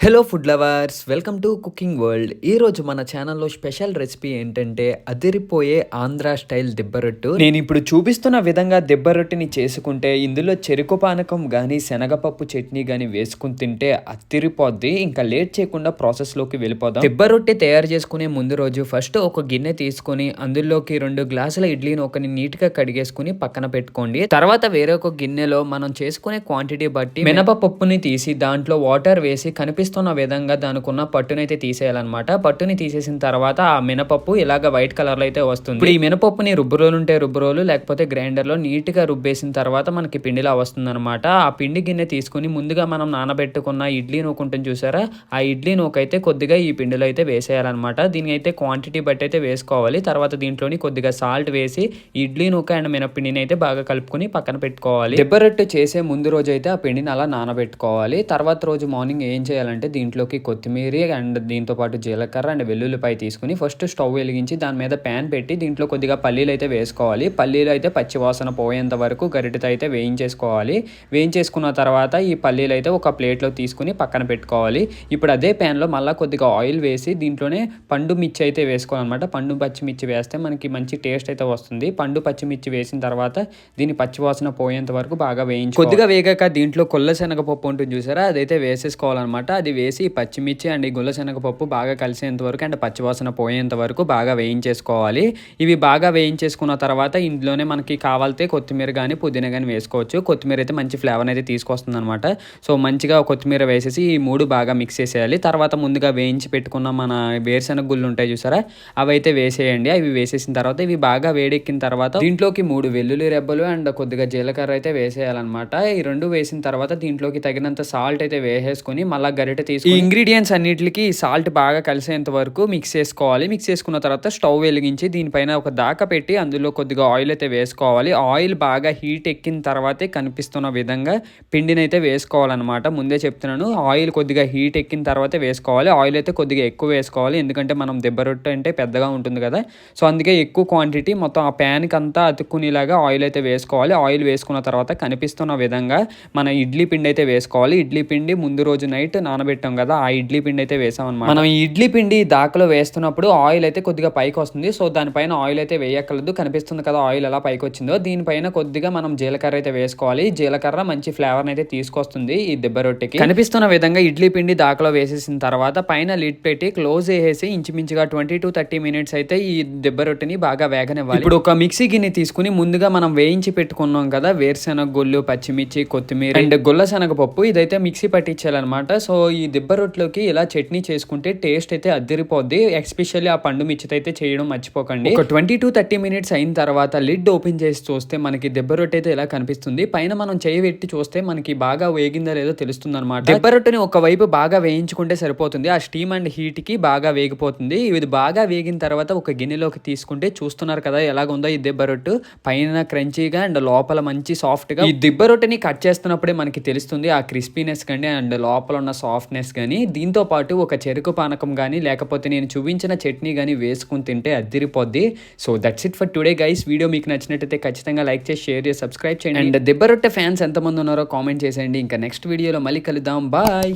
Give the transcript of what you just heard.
Hello food lovers, welcome to cooking world. ఈరోజు మన ఛానల్లో స్పెషల్ రెసిపీ ఏంటంటే అదిరిపోయే ఆంధ్ర స్టైల్ దిబ్బ రొట్టు. నేను ఇప్పుడు చూపిస్తున్న విధంగా దిబ్బ రొట్టిని చేసుకుంటే ఇందులో చెరుకు పానకం కానీ శనగపప్పు చట్నీ కానీ వేసుకుని తింటే అదిరిపోద్ది. ఇంకా లేట్ చేయకుండా ప్రాసెస్లోకి వెళ్ళిపోదాం. దిబ్బ రొట్టి తయారు చేసుకునే ముందు రోజు ఫస్ట్ ఒక గిన్నె తీసుకొని అందులోకి 2 గ్లాసుల ఇడ్లీని ఒకని నీట్గా కడిగేసుకుని పక్కన పెట్టుకోండి. తర్వాత వేరొక గిన్నెలో మనం చేసుకునే క్వాంటిటీ బట్టి మినపప్పుని తీసి దాంట్లో వాటర్ వేసి కనిపిస్తున్న విధంగా దానికున్న పట్టునైతే తీసేయాలన్నమాట. పట్టుని తీసేసిన తర్వాత ఆ మినపప్పు ఇలాగ వైట్ కలర్ లో అయితే వస్తుంది. ఇప్పుడు ఈ మినపప్పుని రుబ్బురోలు ఉంటే రుబ్బురోలు, లేకపోతే గ్రైండర్ లో నీట్ గా రుబ్బేసిన తర్వాత మనకి పిండిలా వస్తుంది అనమాట. ఆ పిండి గిన్నె తీసుకుని ముందుగా మనం నానబెట్టుకున్న ఇడ్లీ నూక ఉంటుంది చూసారా, ఆ ఇడ్లీ నూక అయితే కొద్దిగా ఈ పిండిలో అయితే వేసేయాలన్నమాట. దీని అయితే క్వాంటిటీ బట్టి అయితే వేసుకోవాలి. తర్వాత దీంట్లోని కొద్దిగా సాల్ట్ వేసి ఇడ్లీ నూక అండ్ మినపిండిని అయితే బాగా కలుపుకొని పక్కన పెట్టుకోవాలి. దిబ్బ రొట్టె చేసే ముందు రోజు అయితే ఆ పిండిని అలా నానబెట్టుకోవాలి. తర్వాత రోజు మార్నింగ్ ఏం చేయాలంటే దీంట్లోకి కొత్తిమీర అండ్ దీంతో పాటు జీలకర్ర అండ్ వెల్లుల్లిపాయ తీసుకుని ఫస్ట్ స్టవ్ వెలిగించి దాని మీద ప్యాన్ పెట్టి దీంట్లో కొద్దిగా పల్లీలు అయితే వేసుకోవాలి. పల్లీలు అయితే పచ్చివాసన పోయేంత వరకు గరిటెతో అయితే వేయించేసుకోవాలి. వేయించేసుకున్న తర్వాత ఈ పల్లీలు అయితే ఒక ప్లేట్లో తీసుకుని పక్కన పెట్టుకోవాలి. ఇప్పుడు అదే ప్యాన్లో మళ్ళీ కొద్దిగా ఆయిల్ వేసి దీంట్లోనే పండు మిర్చి అయితే వేసుకోవాలన్నమాట. పండు పచ్చిమిర్చి వేస్తే మనకి మంచి టేస్ట్ అయితే వస్తుంది. పండు పచ్చిమిర్చి వేసిన తర్వాత దీని పచ్చివాసన పోయేంత వరకు బాగా వేయించుకోవాలి. కొద్దిగా వేగాక దీంట్లో కొల్ల శనగపప్పు ఉంటుంది చూసారా, అదైతే వేసేసుకోవాలన్నమాట. అది వేసి పచ్చిమిర్చి అండ్ ఈ గుల్ల శనగపప్పు బాగా కలిసేంత వరకు అండ్ పచ్చివాసన పోయేంత వరకు బాగా వేయించేసుకోవాలి. ఇవి బాగా వేయించేసుకున్న తర్వాత ఇందులోనే మనకి కావాలితే కొత్తిమీర కానీ పుదీనా కానీ వేసుకోవచ్చు. కొత్తిమీర అయితే మంచి ఫ్లేవర్ అయితే తీసుకొస్తుంది అనమాట. సో మంచిగా కొత్తిమీర వేసేసి ఈ మూడు బాగా మిక్స్ చేసేయాలి. తర్వాత ముందుగా వేయించి పెట్టుకున్న మన వేరుశనగ గుళ్ళు ఉంటాయి చూసారా, అవి అయితే వేసేయండి. అవి వేసేసిన తర్వాత ఇవి బాగా వేడెక్కిన తర్వాత దీంట్లోకి 3 వెల్లుల్లి రెబ్బలు అండ్ కొద్దిగా జీలకర్ర అయితే వేసేయాలన్నమాట. ఈ 2 వేసిన తర్వాత దీంట్లోకి తగినంత సాల్ట్ అయితే వేసేసుకుని మళ్ళీ గరిటె తీసుకుని ఈ ఇంగ్రీడియంట్స్ అన్నిటికి సాల్ట్ బాగా కలిసేంత వరకు మిక్స్ చేసుకోవాలి. మిక్స్ చేసుకున్న తర్వాత స్టవ్ వెలిగించి దీనిపైన ఒక దాకా పెట్టి అందులో కొద్దిగా ఆయిల్ అయితే వేసుకోవాలి. ఆయిల్ బాగా హీట్ ఎక్కిన తర్వాతే కనిపిస్తున్న విధంగా పిండిని అయితే వేసుకోవాలన్నమాట. ముందే చెప్తున్నాను, ఆయిల్ కొద్దిగా హీట్ ఎక్కిన తర్వాతే వేసుకోవాలి. ఆయిల్ అయితే కొద్దిగా ఎక్కువ వేసుకోవాలి, ఎందుకంటే మనం దెబ్బ రొట్టె అంటే పెద్దగా ఉంటుంది కదా. సో అందుకే ఎక్కువ క్వాంటిటీ మొత్తం ఆ ప్యాన్కి అంతా అతుక్కునేలాగా ఆయిల్ అయితే వేసుకోవాలి. ఆయిల్ వేసుకున్న తర్వాత కనిపిస్తున్న విధంగా మన ఇడ్లీ పిండి అయితే వేసుకోవాలి. ఇడ్లీ పిండి ముందు రోజు నైట్ నానబెట్టాం కదా, ఆ ఇడ్లీ పిండి అయితే వేసామన్నమాట. మనం ఈ ఇడ్లీ పిండి దాకలో వేస్తున్నప్పుడు ఆయిల్ అయితే కొద్దిగా పైకి వస్తుంది. సో దానిపైన ఆయిల్ అయితే వేయక్కర్లేదు. కనిపిస్తుంది కదా ఆయిల్ ఎలా పైకి వచ్చిందో. దీనిపైన కొద్దిగా మనం జీలకర్ర అయితే వేసుకోవాలి. జీలకర్ర మంచి ఫ్లేవర్ అయితే తీసుకొస్తుంది ఈ దిబ్బ రొట్టెకి. కనిపిస్తున్న విధంగా ఇడ్లీ పిండి దాకలో వేసేసిన తర్వాత పైన లిడ్ పెట్టి క్లోజ్ చేసేసి ఇంచుమించుగా 20 to 30 minutes అయితే ఈ దిబ్బ రొట్టెని బాగా వేగనివ్వాలి. ఇప్పుడు ఒక మిక్సీ గిన్నె తీసుకుని ముందుగా మనం వేయించి పెట్టుకున్నాం కదా వేరుశనగ గుళ్ళు, పచ్చిమిర్చి, కొత్తిమీర అండ్ గుల్ల శనగపప్పు, ఇదైతే మిక్సీ పట్టించాలన్నమాట. సో ఈ దిబ్బ రొట్టెలోకి ఇలా చట్నీ చేసుకుంటే టేస్ట్ అయితే అద్దరిపోద్ది. ఎస్పెషల్లీ ఆ పండు మిర్చితో అయితే చేయడం మర్చిపోకండి. ఒక 20 to 30 minutes అయిన తర్వాత లిడ్ ఓపెన్ చేసి చూస్తే మనకి దిబ్బ రొట్టె అయితే ఇలా కనిపిస్తుంది. పైన మనం చేయి పెట్టి చూస్తే మనకి బాగా వేగిందా లేదో తెలుస్తుంది అనమాట. దిబ్బ రొట్టెని ఒకవైపు బాగా వేయించుకుంటే సరిపోతుంది. ఆ స్టీమ్ అండ్ హీట్ కి బాగా వేగిపోతుంది. ఇది బాగా వేగిన తర్వాత ఒక గిన్నెలోకి తీసుకుంటే చూస్తున్నారు కదా ఎలాగుందో ఈ దిబ్బ రొట్టె. పైన క్రంచీగా అండ్ లోపల మంచి సాఫ్ట్ గా. ఈ దిబ్బ రొట్టెని కట్ చేస్తున్నప్పుడే మనకి తెలుస్తుంది ఆ క్రిస్పీనెస్ కానీ అండ్ లోపల ఉన్న సాఫ్ట్నెస్ కానీ. దీంతో పాటు ఒక చెరుకు పానకం కానీ లేకపోతే నేను చూపించిన చట్నీ కానీ వేసుకుని తింటే అద్దిరిపోద్ది. So that's it for today guys. Video మీకు నచ్చినట్టయితే ఖచ్చితంగా లైక్ చేసి షేర్ చేసి సబ్స్క్రైబ్ చేయండి. అండ్ దిబ్బ రొట్టె ఫ్యాన్స్ ఎంతమంది ఉన్నారో కామెంట్ చేసేయండి. ఇంకా నెక్స్ట్ వీడియోలో మళ్ళీ కలుద్దాం. బాయ్.